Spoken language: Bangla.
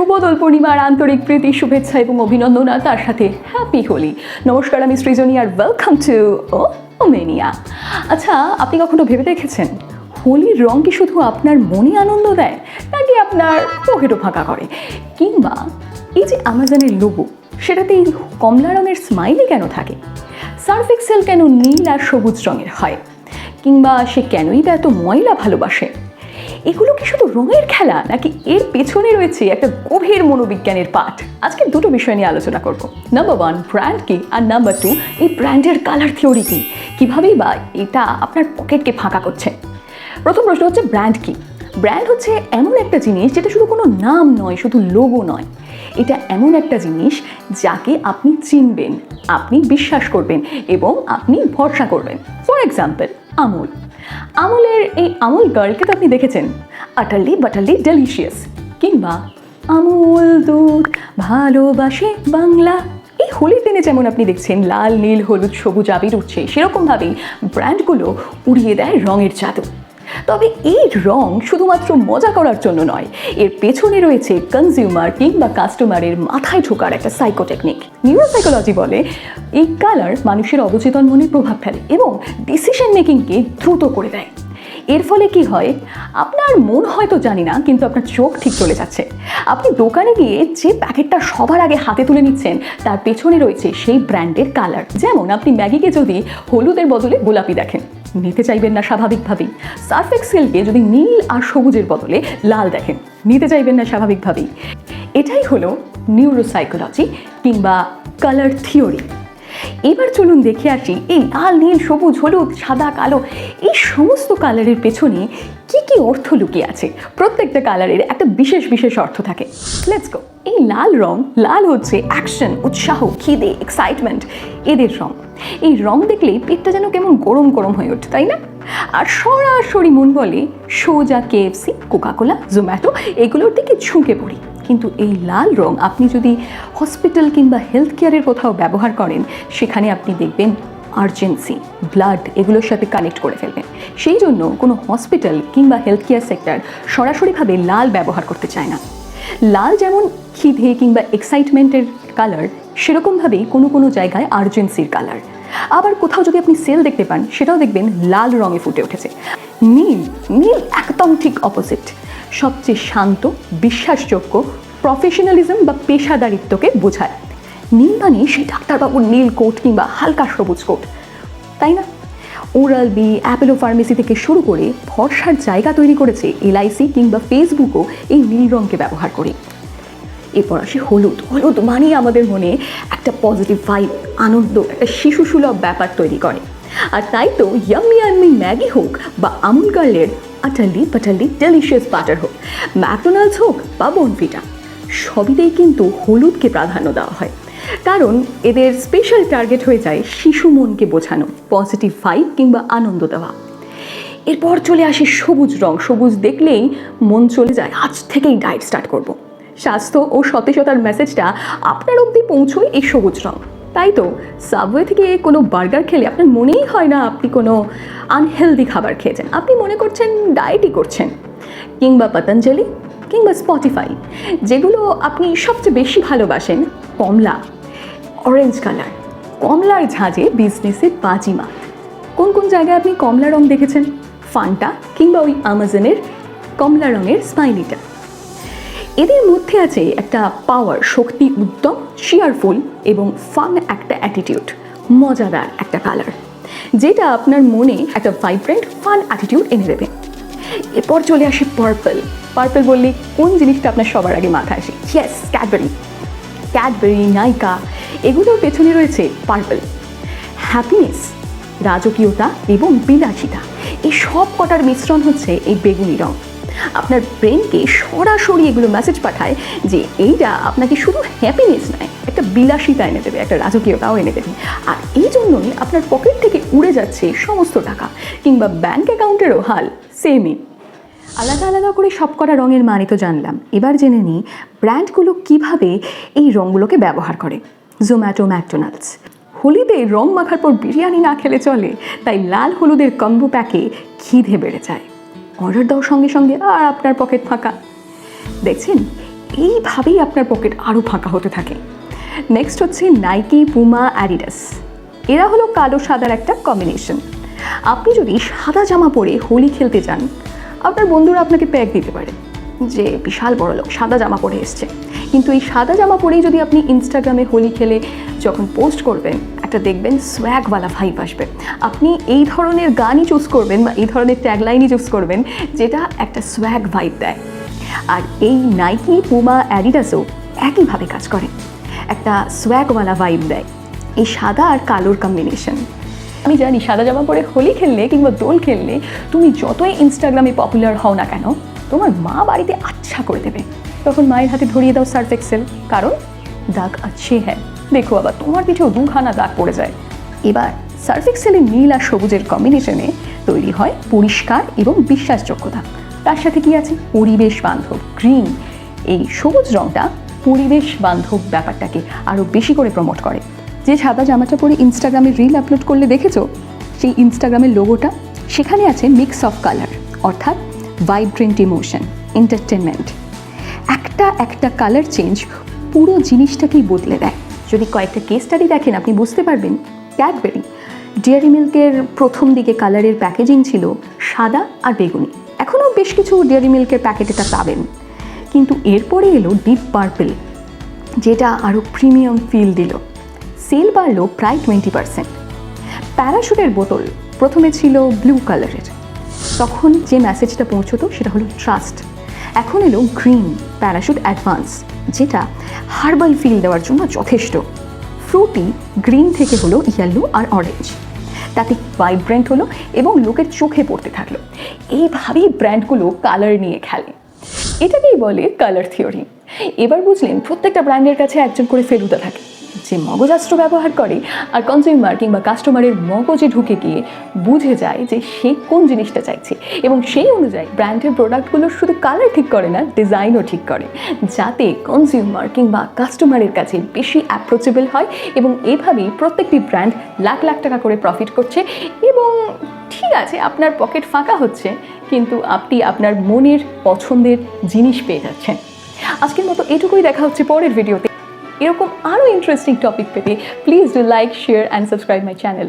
শুভ দোল পূর্ণিমার আন্তরিক প্রীতি শুভেচ্ছা এবং অভিনন্দন আর তার সাথে হ্যাপি হোলি। নমস্কার, আমি সৃজনী আর ওয়েলকাম টু ও-womenia। আচ্ছা, আপনি কখনো ভেবে দেখেছেন হোলির রং কি শুধু আপনার মনে আনন্দ দেয় নাকি আপনার পকেটও ফাঁকা করে? কিংবা এই যে আমাজনের লোগো, সেটাতে এই কমলা রঙের স্মাইলি কেন থাকে? সার্ফ এক্সেল কেন নীল আর সবুজ রঙের হয়? কিংবা সে কেনই বা এত ময়লা ভালোবাসে? এগুলো কি শুধু রঙের খেলা নাকি এর পেছনে রয়েছে একটা গভীর মনোবিজ্ঞানের পাঠ? আজকে দুটো বিষয় নিয়ে আলোচনা করব। নাম্বার 1, ব্র্যান্ড কি, আর নাম্বার 2, এই ব্র্যান্ডের কালার থিওরি কি, কীভাবেই বা এটা আপনার পকেটকে ফাঁকা করছে। প্রথম প্রশ্ন হচ্ছে ব্র্যান্ড কি? ব্র্যান্ড হচ্ছে এমন একটা জিনিস যেটা শুধু কোনো নাম নয়, শুধু লোগো নয়। এটা এমন একটা জিনিস যাকে আপনি চিনবেন, আপনি বিশ্বাস করবেন এবং আপনি ভরসা করবেন। For example, Amul. আমুলের এই আমুল গার্লকে তো আপনি দেখেছেন, আটারলি বাটারলি ডেলিশিয়াস। কিংবা আমুল দুধ ভালোবাসে বাংলা। এই হোলির দিনে যেমন আপনি দেখছেন লাল নীল হলুদ সবুজ আবির উঠছে, সেরকমভাবেই ব্র্যান্ডগুলো উড়িয়ে দেয় রঙের জাদু। তবে এই রং শুধুমাত্র মজা করার জন্য নয়, এর পেছনে রয়েছে কনজিউমার কিংবা কাস্টমারের মাথায় ঢোকার একটা সাইকোটেকনিক। নিউরোসাইকোলজি বলে এই কালার মানুষের অবচেতন মনে প্রভাব ফেলে এবং ডিসিশন মেকিংকে দ্রুত করে দেয়। এর ফলে কি হয়, আপনার মন হয়তো জানি না, কিন্তু আপনার চোখ ঠিক চলে যাচ্ছে। আপনি দোকানে গিয়ে যে প্যাকেটটা সবার আগে হাতে তুলে নিচ্ছেন, তার পেছনে রয়েছে সেই ব্র্যান্ডের কালার। যেমন আপনি ম্যাগিকে যদি হলুদের বদলে গোলাপি দেখেন, নিতে চাইবেন না স্বাভাবিকভাবেই। সার্ফ এক্সেলকে যদি নীল আর সবুজের বদলে লাল দেখেন, নিতে চাইবেন না স্বাভাবিকভাবেই। এটাই হলো নিউরোসাইকোলজি কিংবা কালার থিওরি। এবার চলুন দেখে আসি এই লাল নীল সবুজ হলুদ সাদা কালো এই সমস্ত কালারের পেছনে কি কি অর্থ লুকিয়ে আছে। প্রত্যেকটা কালারের একটা বিশেষ বিশেষ অর্থ থাকে। Let's go. এই লাল রং, লাল হচ্ছে অ্যাকশন, উৎসাহ, খিদে, এক্সাইটমেন্ট, এদের রং। এই রং দেখলেই পেটটা যেন কেমন গরম গরম হয়ে ওঠে, তাই না? আর সরাসরি মন বলে সোজা KFC, কোকাকোলা, জোম্যাটো এগুলোর দিকে ঝুঁকে পড়ি। কিন্তু এই লাল রং আপনি যদি হসপিটাল কিংবা হেলথ কেয়ারের কোথাও ব্যবহার করেন, সেখানে আপনি দেখবেন আর্জেন্সি, ব্লাড এগুলোর সাথে কানেক্ট করে ফেলবেন। সেই জন্য কোনো হসপিটাল কিংবা হেলথ কেয়ার সেক্টর সরাসরিভাবে লাল ব্যবহার করতে চায় না। লাল যেমন খিদে কিংবা এক্সাইটমেন্টের কালার, সেরকমভাবেই কোনো কোনো জায়গায় আর্জেন্সির কালার। আবার কোথাও যদি আপনি সেল দেখতে পান, সেটাও দেখবেন লাল রঙে ফুটে উঠেছে। নীল, নীল একদম ঠিক অপোজিট, সবচেয়ে শান্ত, বিশ্বাসযোগ্য, প্রফেশনালিজম বা পেশাদারিত্বকে বোঝায়। নীল মানে সেই ডাক্তারবাবুর নীল কোট কিংবা হালকা সবুজ কোট, তাই না? ওরাল বি, অ্যাপোলো ফার্মেসি থেকে শুরু করে ভরসার জায়গা তৈরি করেছে LIC কিংবা ফেসবুকও এই নীল রঙকে ব্যবহার করে। এরপর আসে হলুদ। হলুদ মানে আমাদের মনে একটা পজিটিভ ভাইব, আনন্দ, একটা শিশুসুলভ ব্যাপার তৈরি করে। আর তাই তো ইয়াম্মি ইয়াম্মি ম্যাগি হোক বা আমুল গার্লের আটারলি বাটারলি ডেলিশিয়াস বাটার হোক, ম্যাকডোনাল্ডস হোক বা বনভিটা, সবইতেই কিন্তু হলুদকে প্রাধান্য দেওয়া হয়। কারণ এদের স্পেশাল টার্গেট হয়ে যায় শিশু মনকে বোঝানো, পজিটিভ ভাইব কিংবা আনন্দ দেওয়া। এরপর চলে আসে সবুজ রং। সবুজ দেখলেই মন চলে যায় আজ থেকেই ডায়েট স্টার্ট করব। স্বাস্থ্য ও সতেজতার মেসেজটা আপনার অবধি পৌঁছয় এই সবুজ রং। তাই তো সাবওয়ে থেকে কোনো বার্গার খেলে আপনার মনেই হয় না আপনি কোনো আনহেলদি খাবার খেয়েছেন, আপনি মনে করছেন ডায়েটই করছেন। কিংবা পতঞ্জলি কিংবা স্পটিফাই, যেগুলো আপনি সবচেয়ে বেশি ভালোবাসেন, কমলা, অরেঞ্জ কালার, কমলার ঝাঁজে বিজনেসের বাজিমাত। কোন কোন জায়গায় আপনি কমলা রং দেখেছেন? ফান্টা কিংবা ওই আমাজনের কমলা রঙের স্মাইলিটা। এদের মধ্যে আছে একটা পাওয়ার, শক্তি, উদ্যম, চিয়ারফুল এবং ফান একটা অ্যাটিটিউড, মজাদার একটা কালার, যেটা আপনার মনে একটা ভাইব্রেন্ট ফান অ্যাটিটিউড এনে দেবে। এরপর চলে আসে পার্পল। পার্পল বললে কোন জিনিসটা আপনার সবার আগে মাথায় আসে? Yes, Cadbury. ক্যাডবেরি, নাইকা, এগুলোর পেছনে রয়েছে পার্পল। হ্যাপিনেস, রাজকীয়তা এবং বিলাসিতা, এই সব কটার মিশ্রণ হচ্ছে এই বেগুনি রং। আপনার ব্রেনকে সরাসরি এগুলো মেসেজ পাঠায় যে এইটা আপনাকে শুধু হ্যাপিনেস নয়, একটা বিলাসিতা এনে দেবে, একটা রাজকীয়তাও এনে দেবে। আর এই জন্যই আপনার পকেট থেকে উড়ে যাচ্ছে সমস্ত টাকা, কিংবা ব্যাঙ্ক অ্যাকাউন্টেরও হাল সেমই। আলাদা আলাদা করে সব কটা রঙের মানে তো জানলাম, এবার জেনে নিই ব্র্যান্ডগুলো কীভাবে এই রঙগুলোকে ব্যবহার করে। জোম্যাটো, ম্যাকডোনাল্ডস। হোলিতে রং মাখার পর বিরিয়ানি না খেলে চলে, তাই লাল হলুদের কম্বো প্যাকে খিদে বেড়ে যায়। অর্ডার দাও সঙ্গে সঙ্গে আর আপনার পকেট ফাঁকা। দেখছেন এইভাবেই আপনার পকেট আরও ফাঁকা হতে থাকে। নেক্সট হচ্ছে নাইকি, পুমা, অ্যাডিডাস। এরা হলো কালো সাদার একটা কম্বিনেশন। আপনি যদি সাদা জামা পরে হোলি খেলতে যান, আপনার বন্ধুরা আপনাকে প্যাক দিতে পারে যে বিশাল বড় লোক সাদা জামা পরে এসছে। কিন্তু এই সাদা জামা পরেই যদি আপনি ইনস্টাগ্রামে হোলি খেলে যখন পোস্ট করবেন, একটা দেখবেন সোয়াগওয়ালা ভাইব আসবে। আপনি এই ধরনের গানই চুজ করবেন বা এই ধরনের ট্যাগলাইনই চুজ করবেন যেটা একটা সোয়াগ ভাইব দেয়। আর এই নাইকি, পুমা, অ্যাডিডাসও একইভাবে কাজ করে, একটা সোয়াগওয়ালা ভাইব দেয় এই সাদা আর কালোর কম্বিনেশন। আমি জানি সাদা জামা পরে হোলি খেললে কিংবা দোল খেললে তুমি যতই ইনস্টাগ্রামে পপুলার হও না কেন, তোমার মা বাড়িতে আচ্ছা করে দেবে। তখন মায়ের হাতে ধরিয়ে দাও সার্ফ এক্সেল, কারণ দাগ আছে হ্যাঁ, দেখো আবার তোমার পিঠেও দুখানা দাগ পড়ে যায়। এবার সার্ফ এক্সেলের নীল আর সবুজের কম্বিনেশনে তৈরি হয় পরিষ্কার এবং বিশ্বাসযোগ্যতা। তার সাথে কি আছে? পরিবেশ বান্ধব গ্রিন। এই সবুজ রঙটা পরিবেশ বান্ধব ব্যাপারটাকে আরও বেশি করে প্রমোট করে। যে সাদা জামাটা পরে ইনস্টাগ্রামে রিল আপলোড করলে দেখেছো, সেই ইনস্টাগ্রামের লোগোটা, সেখানে আছে মিক্স অফ কালার, অর্থাৎ ভাইব্রেন্ট ইমোশন, এন্টারটেনমেন্ট। একটা কালার চেঞ্জ পুরো জিনিসটাকেই বদলে দেয়। যদি কয়েকটা কেস স্টাডি দেখেন আপনি বুঝতে পারবেন। ক্যাডবেরি, ডেয়ারি মিল্কের প্রথম দিকে কালারের প্যাকেজিং ছিল সাদা আর বেগুনি। এখনও বেশ কিছু ডেয়ারি মিল্কের প্যাকেটে তা পাবেন, কিন্তু এরপরে এলো ডিপ পার্পল, যেটা আরও প্রিমিয়াম ফিল দিল। সেল বাড়লো প্রায় 20%। প্যারাশুটের বোতল প্রথমে ছিল ব্লু কালারের, তখন যে মেসেজটা পৌঁছতো সেটা হলো ট্রাস্ট। এখন এলো গ্রিন প্যারাশুট অ্যাডভান্স, যেটা হার্বাল ফিল দেওয়ার জন্য যথেষ্ট। ফ্রুটি গ্রিন থেকে হলো ইয়েলো আর অরেঞ্জ, তাতে ভাইব্রেন্ট হলো এবং লোকের চোখে পড়তে থাকলো। এইভাবেই ব্র্যান্ডগুলো কালার নিয়ে খেলে, এটাকেই বলে কালার থিওরি। এবার বুঝলেন প্রত্যেকটা ব্র্যান্ডের কাছে একজন করে ফেলুদা থাকে, যে মগজাস্ত্র ব্যবহার করে আর কনজিউমার কিংবা কাস্টমারের মগজে ঢুকে গিয়ে বুঝে যায় যে সে কোন জিনিসটা চাইছে, এবং সেই অনুযায়ী ব্র্যান্ডের প্রোডাক্টগুলো শুধু কালার ঠিক করে না, ডিজাইনও ঠিক করে, যাতে কনজিউমার কিংবা কাস্টমারের কাছে বেশি অ্যাপ্রোচেবল হয়। এবং এভাবেই প্রত্যেকটি ব্র্যান্ড লাখ লাখ টাকা করে প্রফিট করছে। এবং ঠিক আছে, আপনার পকেট ফাঁকা হচ্ছে, কিন্তু আপনি আপনার মনের পছন্দের জিনিস পেয়ে যাচ্ছেন। আজকের মতো এটুকুই, দেখা হচ্ছে পরের ভিডিওতে। এরকম আরও ইন্টারেস্টিং টপিক পেতে please do like, share and subscribe my channel.